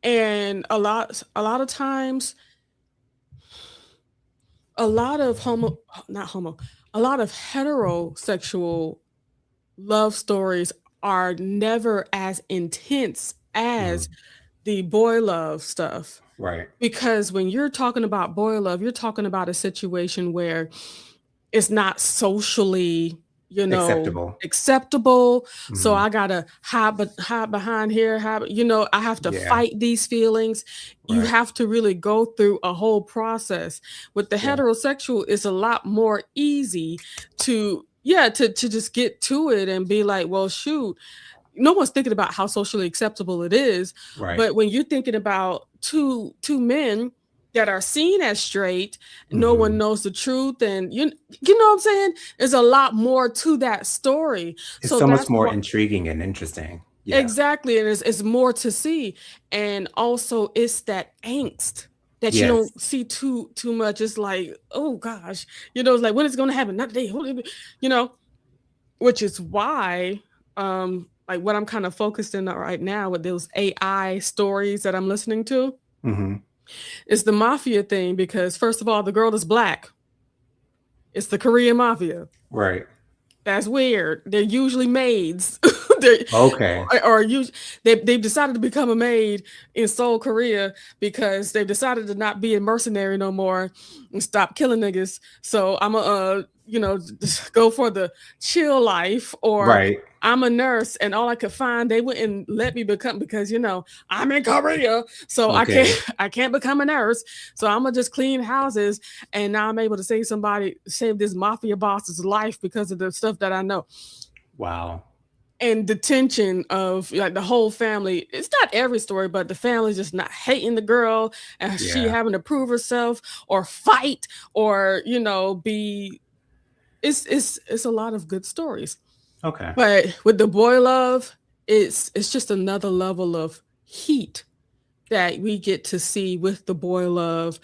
And a lot of times, a lot of not homo, a lot of heterosexual love stories are never as intense as Mhm. the boy love stuff. Right. Because when you're talking about boy love, you're talking about a situation where it's not socially, Acceptable. acceptable. So Mhm. I gotta hide behind here, I have to Yeah. fight these feelings. You Right. have to really go through a whole process. With the Yeah. heterosexual, it's a lot more easy to, yeah, to just get to it and be like, well, shoot, no one's thinking about how socially acceptable it is. Right. But when you're thinking about two men that are seen as straight, no one Mhm. knows the truth, and you know what I'm saying? There's a lot more to that story. It's So so much that's more what intriguing and interesting. Yeah. exactly, and it's more to see. And also it's that angst that you Yes. don't see too much. It's like, oh gosh, it's like when it's gonna happen, not today, you know, which is why, like what I'm kind of focused in on right now with those AI stories that I'm listening to Mhm. is the mafia thing, because first of all, the girl is black. It's the Korean mafia. Right. That's weird. They're usually maids. they Okay. they've decided to become a maid in Seoul, Korea, because they've decided to not be a mercenary no more and stop killing niggas. So I'm a just go for the chill life, or Right. I'm a nurse and all I could find they wouldn't let me become, because I'm in Korea, so I can't Okay. I can't become a nurse. So I'm gonna just clean houses, and now I'm able to save this mafia boss's life because of the stuff that I know. Wow. And the tension of like the whole family. It's not every story, but the family just not hating the girl and she Yeah. having to prove herself or fight, or be it's a lot of good stories. Okay. But with the boy love, it's just another level of heat that we get to see with the boy love,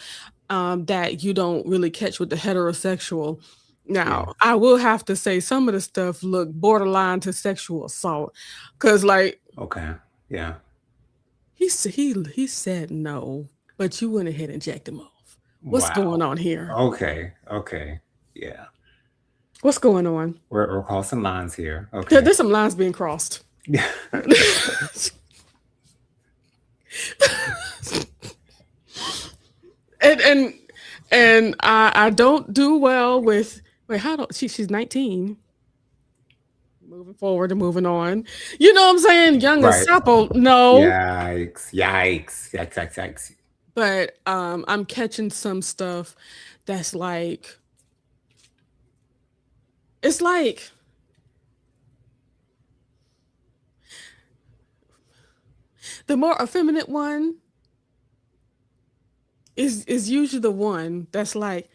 that you don't really catch with the heterosexual. Yeah. Now, I will have to say some of the stuff look borderline to sexual assault, because like Okay. Yeah. he said no, but you went ahead and jacked him off. What's going Wow. on here? Okay. Okay. Yeah. What's going on? We're crossing lines here. Okay. There's some lines being crossed. Yeah. and and I don't do well with wait, how do she's 19. Moving forward and moving on. You know what I'm saying? Young and Right. supple, no. Yikes. Yikes. Yikes. Yikes. Yikes. But I'm catching some stuff that's like it's like the more effeminate one is usually the one that's like,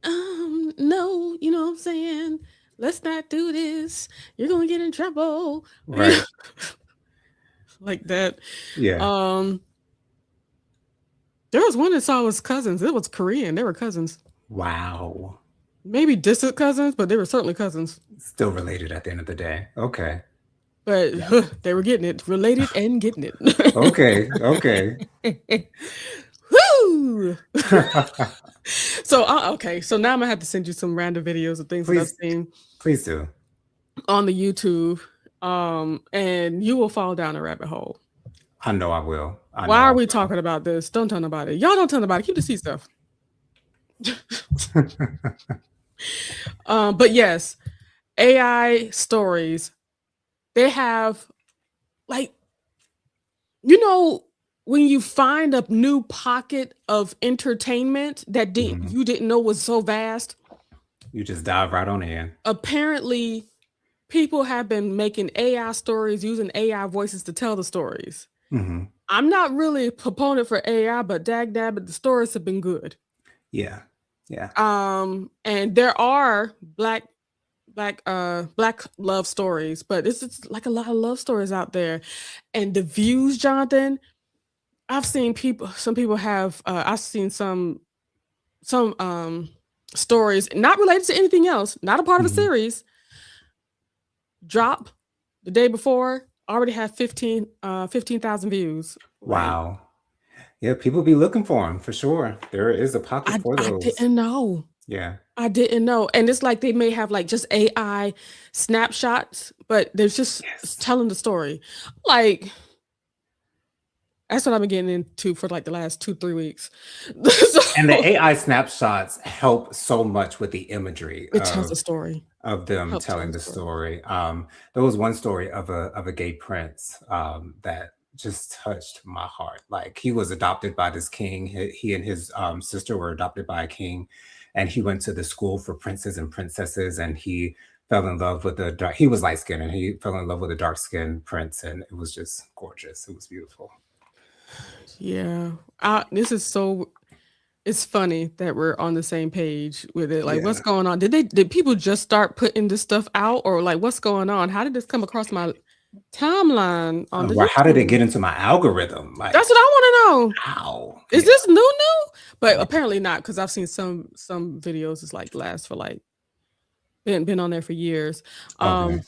no, you know what I'm saying? Let's not do this. You're gonna get in trouble. Right. Like that. Yeah. Um, there was one that saw his cousins. It was Korean. They were cousins. Wow. Maybe distant cousins, but they were certainly cousins. Still related at the end of the day. Okay. But Yeah. they were getting it, related and getting it. Okay. Okay. Woo! So okay, so now I'm gonna have to send you some random videos of things that I've Please, seen please do. on the YouTube, and you will fall down a rabbit hole. I know I will. I Why know are I we talking about this? Don't tell nobody. Y'all don't tell nobody. Keep the sea stuff. will. But yes, AI stories. They have like when you find a new pocket of entertainment that Mhm. you didn't know was so vast. You just dive right on in. Apparently, people have been making AI stories using AI voices to tell the stories. Mhm. I'm not really a proponent for AI, but dag but the stories have been good. Yeah. Yeah. And there are black black love stories, but it's just like a lot of love stories out there. And the views, Jonathan, some people have I've seen some stories not related to anything else, not a part of a Mhm. series, drop the day before, already have 15,000 views. Like Wow. Yeah, people be looking for them for sure. There is a pocket for I those. didn't know. Yeah. I didn't know. And it's like they may have like just AI snapshots, but they're just Yes. telling the story. Like that's what I've been getting into for like the last 2, 3 weeks. And the So AI snapshots help so much with the imagery it tells a story. of them Help tell telling the the story. story. There was one story of a gay prince that just touched my heart. Like he was adopted by this king. He and his sister were adopted by a king, and he went to the school for princes and princesses, and he fell in love with the dark. He was light skinned, and he fell in love with a dark skinned prince, and it was just gorgeous. It was beautiful. Yeah. This is so it's funny that we're on the same page with it. Like, what's Yeah. going on? Did people just start putting this stuff out, or like what's going on? How did this come across my timeline on the Well, how did it YouTube? get into my algorithm? Like, That's what I want to know. how? Is Yeah. this new? But Yeah. apparently not, because I've seen some videos. It's like last for like been on there for years. Okay.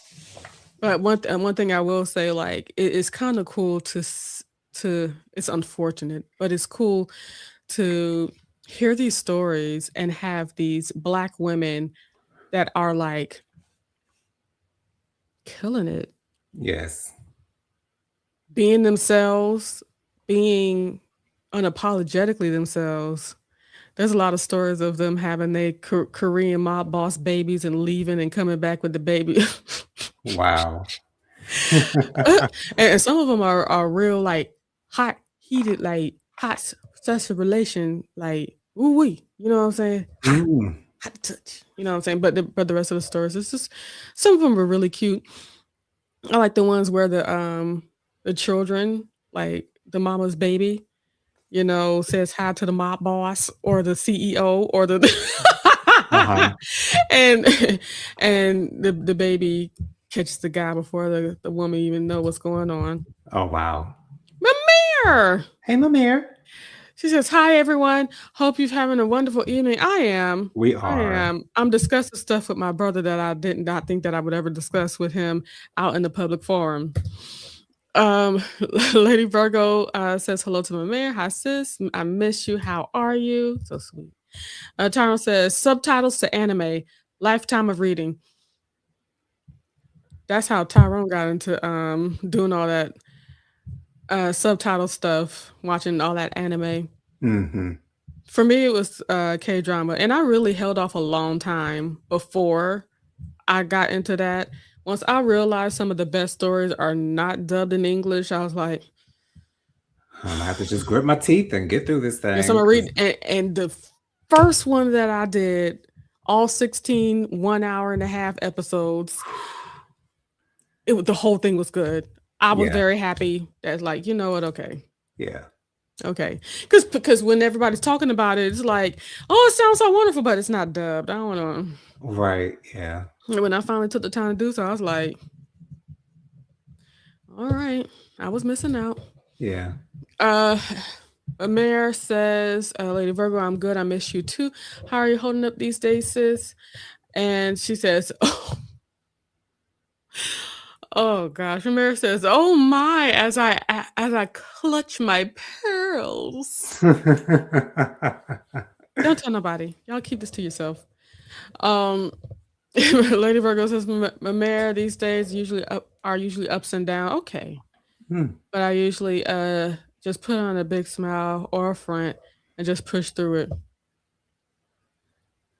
But one thing I will say, like it's kind of cool to. It's unfortunate, but it's cool to hear these stories and have these black women that are like killing it, Yes. being themselves, being unapologetically themselves. There's a lot of stories of them having their Korean mob boss babies and leaving and coming back with the baby. Wow. And some of them are real like hot, heated, like sexual relation, like ooh wee. You know what I'm saying? Mm. Hot to touch. You know what I'm saying? But the rest of the stories, it's just some of them are really cute. I like the ones where the children, like the mama's baby, says hi to the mob boss or the CEO or the Uh-huh. and and the baby catches the guy before the woman even know what's going on. Oh, wow. Mamiere! Hey, Mamere. She says, "Hi everyone. Hope you're having a wonderful evening. I am. We I are. am. I'm discussing stuff with my brother that I did not think that I would ever discuss with him out in the public forum." Um, Lady Virgo says hello to my mayor. Hi sis. I miss you. How are you? So sweet. Tyrone says subtitles to anime. Lifetime of reading. That's how Tyrone got into doing all that subtitle stuff, watching all that anime. Mm-hmm. For me, it was K-drama, and I really held off a long time before I got into that. Once I realized some of the best stories are not dubbed in English, I was like, I'm gonna have to just grit my teeth and get through this "Yes, thing. I'm gonna 'Cause- read." And the first one that I did, all 16 1 hour and a half episodes, the whole thing was good. I was yeah. very happy. That's like, you know what? Okay, Yeah. okay, because when everybody's talking about it, it's like, oh, it sounds so wonderful, but it's not dubbed. I don't want to. Right. Yeah. When I finally took the time to do so, I was like, all right, I was missing out. Yeah. Uh, Amir says, Lady Virgo, I'm good. I miss you too. How are you holding up these days, sis? And she says, oh gosh. Amir says, oh my, as I clutch my pearls. Don't tell nobody. Y'all keep this to yourself. Lady Virgo says, my mare these days are usually ups and down. Okay. Hmm. But I usually just put on a big smile or a front and just push through it.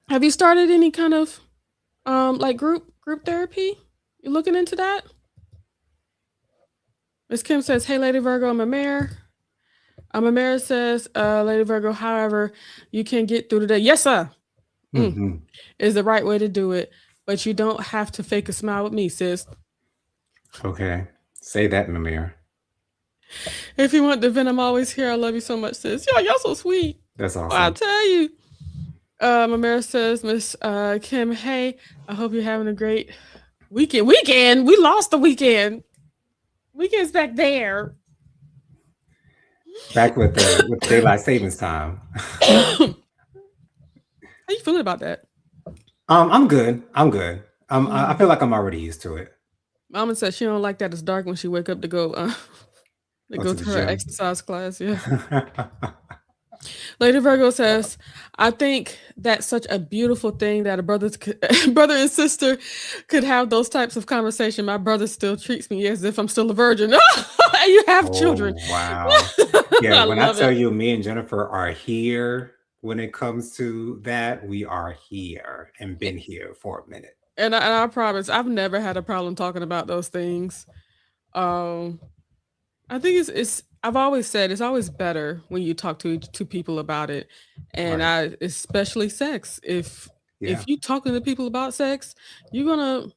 Have you started any kind of like group therapy? You looking into that? Miss Kim says, hey Lady Virgo, I'm a mayor. Mamere says, Lady Virgo, however, you can get through the day. Yes, sir. Mm-hmm. Is the right way to do it. But you don't have to fake a smile with me, sis. Okay. Say that, Mamere. If you want the vent, I'm always here. I love you so much, sis. Y'all so sweet. That's I awesome. tell you. Mamera says, Miss Kim, hey, I hope you're having a great weekend. Weekend? We lost the weekend. Weekend's back there. Back with daylight savings time. How you feeling about that? I'm good. I'm good. I Mm. feel like I'm already used to it. Mama says she don't like that it's dark when she wake up to go to Go go to the to her gym. exercise class. Yeah. Lady Virgo says, I think that's such a beautiful thing that a brother and sister could have those types of conversation. My brother still treats me as if I'm still a virgin. You have children. Oh, wow. Yeah, I when I love tell it. you me and Jennifer are here when it comes to that, we are here and been here for a minute. And I promise, I've never had a problem talking about those things. Um, I think it's I've always said it's always better when you talk to people about it, and Right. I especially sex. If Yeah. you talking to people about sex, you're gonna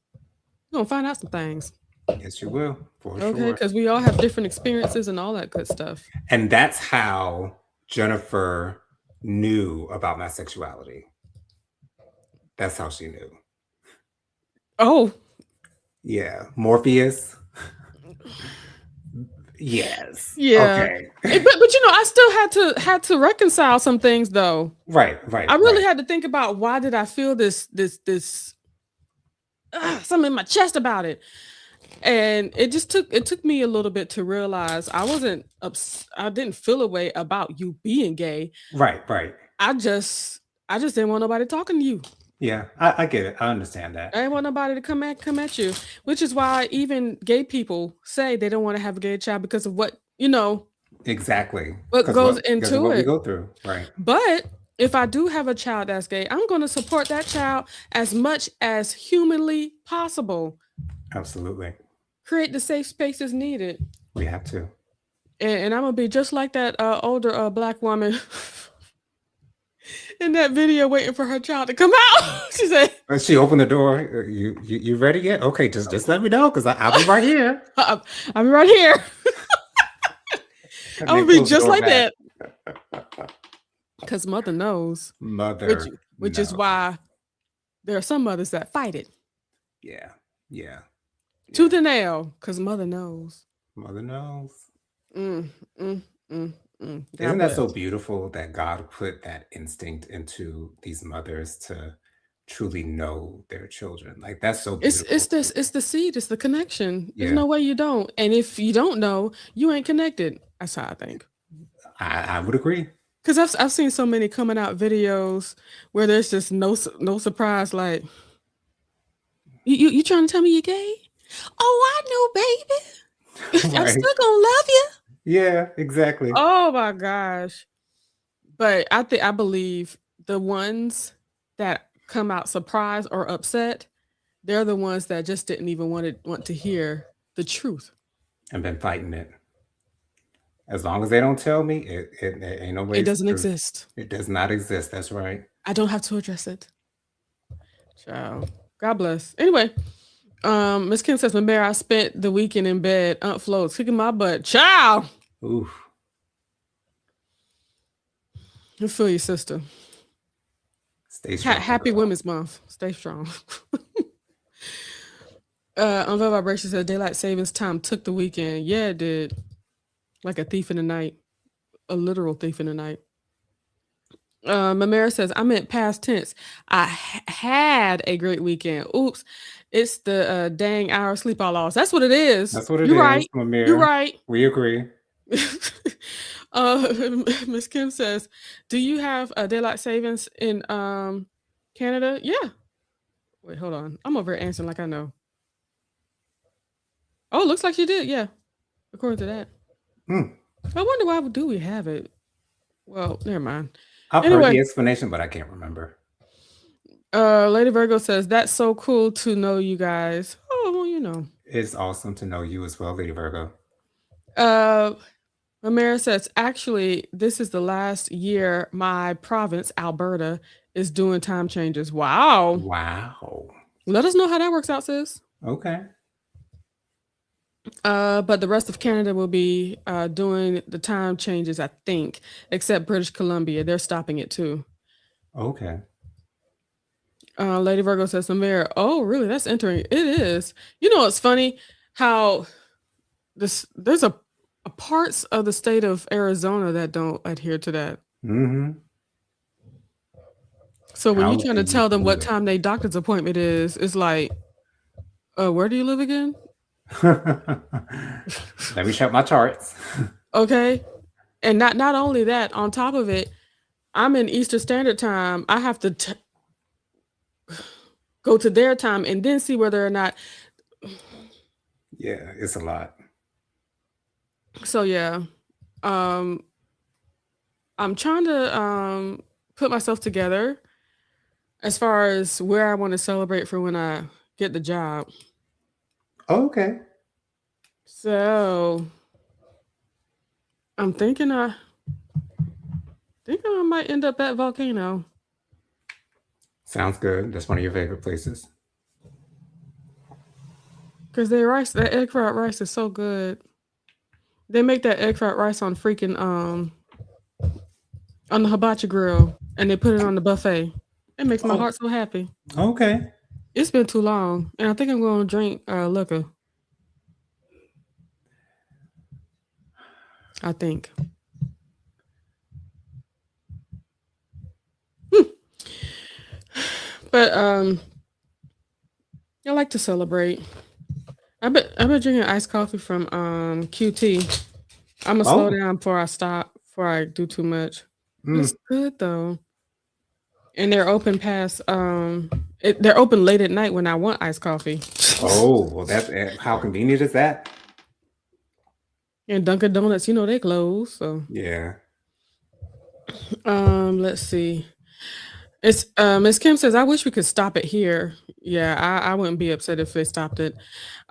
find out some things. Yes, you will, for Okay, sure. because we all have different experiences and all that good stuff. And that's how Jennifer knew about my sexuality. That's how she knew. Oh, Yeah. Morpheus. Yes. yeah. Okay. But I still had to reconcile some things though. Right, right, I really right. had to think about why did I feel this something in my chest about it. And it took me a little bit to realize I didn't feel a way about you being gay. Right, right. I just didn't want nobody talking to you. Yeah, I get it. I understand that. I didn't want nobody to come at you, which is why even gay people say they don't want to have a gay child because of Exactly. what goes Because of into what we it. go through. Right. But if I do have a child that's gay, I'm going to support that child as much as humanly possible. Absolutely. Create the safe spaces needed. We have to. And I'm gonna be just like that older black woman in that video waiting for her child to come out. She said, When she opened the door, you ready yet? Okay, just let me know because I'll be right here. I'm right here. And I'm then gonna be close the just door like back. that. Because mother knows, which Mother, which is no. why there are some mothers that fight it Yeah, yeah, to yeah. the nail, because mother knows. Mother knows. Mm, mm, mm, Isn't God that so bless. beautiful that God put that instinct into these mothers to truly know their children? Like that's so It's beautiful to this me. it's the seed, it's the connection. There's Yeah, no way you don't. And if you don't know, you ain't connected. That's how I think. I would agree. Because I've seen so many coming out videos where there's just no surprise. Like you trying to tell me you're gay? Oh, I know, baby. I'm Right. still gonna love you. Yeah, exactly. Oh my gosh! But I believe the ones that come out surprised or upset, they're the ones that just didn't even want to hear the truth. I've been fighting it. As long as they don't tell me, it ain't no It ways doesn't through. exist. It does not exist. That's right. I don't have to address it. Ciao. God bless. Anyway, Miss Kim says, Mayor, I spent the weekend in bed. Aunt Flo is kicking my butt. Ciao. Oof. I feel you, sister. Stay strong, Happy girl. Women's Month. Stay strong. Unveiled Vibration says daylight savings time took the weekend. Yeah, it did. Like a thief in the night, a literal thief in the night. Mamera says, I meant past tense. I had a great weekend. Oops. It's the dang hour sleep I lost. That's what it is. That's what it You're is, right. You're Mamir. right. We agree. Miss Kim says, do you have a daylight savings in Canada? Yeah. Wait, hold on. I'm over here answering like I know. Oh, looks like you did. Yeah, according to that. Hmm. I wonder why do we have it? Well, never mind. I've heard Anyway, the explanation, but I can't remember. Lady Virgo says that's so cool to know you guys. Oh, well, you know. It's awesome to know you as well, Lady Virgo. Uh, Amira says actually this is the last year my province, Alberta, is doing time changes. Wow. Wow. Let us know how that works out, sis. Okay. But the rest of Canada will be doing the time changes, I think, except British Columbia. They're stopping it too. Okay. Lady Virgo says some mayor. Oh, really? That's interesting. It is. You know, it's funny how there's a parts of the state of Arizona that don't adhere to that. Mm-hmm. So when you're How trying to can you tell them what do time their doctor's appointment is, it's like, where do you live again? it? Let me check my charts. Okay. And not only that, on top of it, I'm in Eastern Standard Time. I have to go to their time and then see whether or not. Yeah, it's a lot. So yeah, um, I'm trying to put myself together as far as where I want to celebrate for when I get the job. Okay. So I'm thinking I might end up at Volcano. Sounds good. That's one of your favorite places. Cause that egg fried rice is so good. They make that egg fried rice on freaking on the hibachi grill, and they put it on the buffet. It makes my Oh, heart so happy. okay. It's been too long, and I think I'm going to drink liquor. I think. But I like to celebrate. I've been drinking iced coffee from QT. I'm gonna slow Oh, down before I do too much. But mm. it's good though. And they're open past they're open late at night when I want iced coffee. Oh, well, that's how convenient is that? And Dunkin' Donuts, you know they close. So Yeah. let's see. It's Miss Kim says, I wish we could stop it here. Yeah, I wouldn't be upset if they stopped it.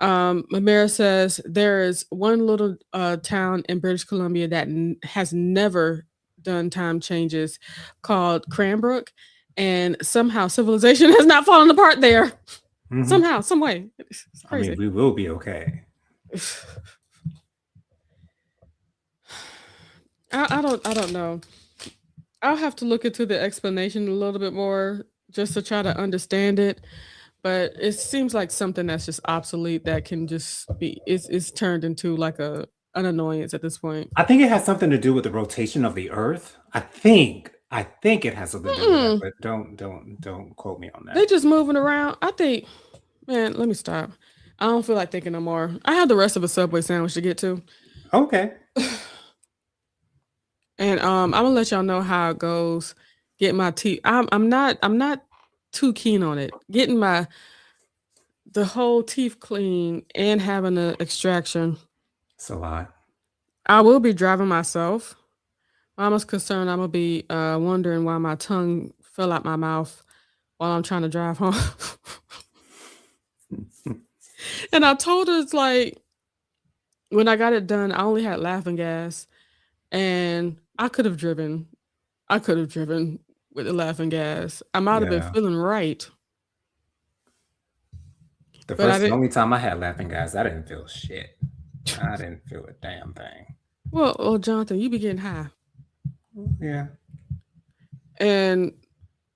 Mamera says there is one little town in British Columbia that has never done time changes called Cranbrook, and somehow civilization has not fallen apart there. Hmm. Somehow, some way. It's I mean, crazy. we will be okay. I don't know. I'll have to look into the explanation a little bit more just to try to understand it. But it seems like something that's just obsolete that can just be it's turned into like an annoyance at this point. I think it has something to do with the rotation of the Earth. I think it has something to do with that, Mm-mm. but don't quote me on They that. just moving around. I think, man, let me stop. I don't feel like thinking no more. I have the rest of a Subway sandwich to get to. Okay. And I'm gonna let y'all know how it goes. Get my teeth. I'm not too keen on it. Getting the whole teeth clean and having an extraction. It's a lot. I will be driving myself. Mama's concerned I'm gonna be wondering why my tongue fell out my mouth while I'm trying to drive home. And I told her it's like when I got it done, I only had laughing gas, and I could have driven with the laughing gas. I might have been Yeah. feeling right, The but I first and didn't. only time I had laughing gas, I didn't feel shit. I didn't feel a damn thing. Well, Jonathan, you be getting high, Yeah. and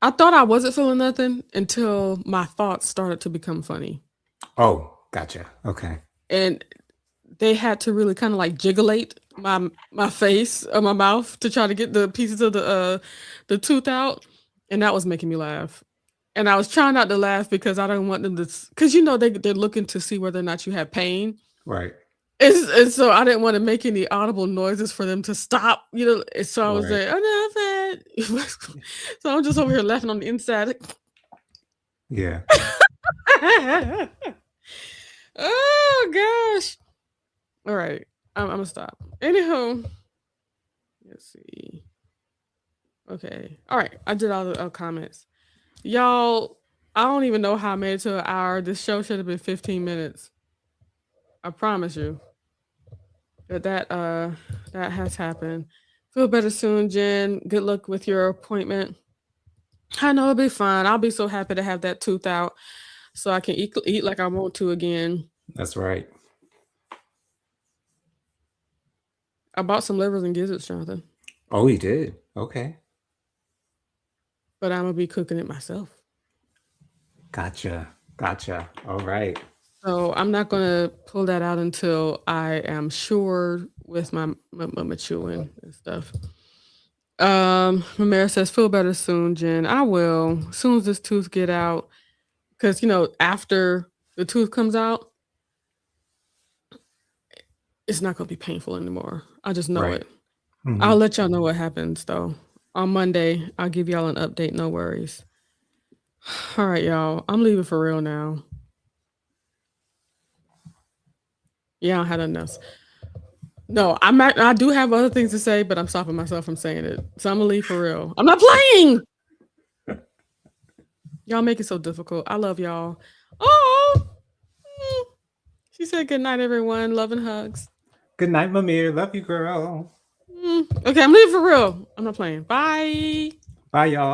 I thought I wasn't feeling nothing until my thoughts started to become funny, Oh, gotcha. Okay. and they had to really kind of like jigglate my face or my mouth to try to get the pieces of the tooth out, and that was making me laugh. And I was trying not to laugh because I don't want them to, because you know they're looking to see whether or not you have pain, Right. and so I didn't want to make any audible noises for them to stop. You know, and so I was Right. like, oh no, I'm fat. So I'm just over here laughing on the inside. Yeah. Oh gosh. All right, I'm gonna stop. Anywho, let's see. Okay. All right. I did all the comments. Y'all, I don't even know how I made it to an hour. This show should have been 15 minutes. I promise you that has happened. Feel better soon, Jen. Good luck with your appointment. I know it'll be fine. I'll be so happy to have that tooth out so I can eat like I want to again. That's right. I bought some livers and gizzards, Jonathan. Oh, he did. Okay. but I'm gonna be cooking it myself. Gotcha. Gotcha. All right. So I'm not gonna pull that out until I am sure with my chewing and stuff. Mamera says, feel better soon, Jen. I will. As soon as this tooth get out. Because after the tooth comes out, it's not gonna be painful anymore. I just know Right. it. Mhm. I'll let y'all know what happens though. On Monday, I'll give y'all an update, no worries. All right, y'all. I'm leaving for real now. Yeah, I had enough. No, I do have other things to say, but I'm stopping myself from saying it. So I'm gonna leave for real. I'm not playing. Y'all make it so difficult. I love y'all. Oh, she said good night, everyone. Love and hugs. Good night, Mamir. Love you, girl. Okay, I'm leaving for real. I'm not playing. Bye. Bye, y'all.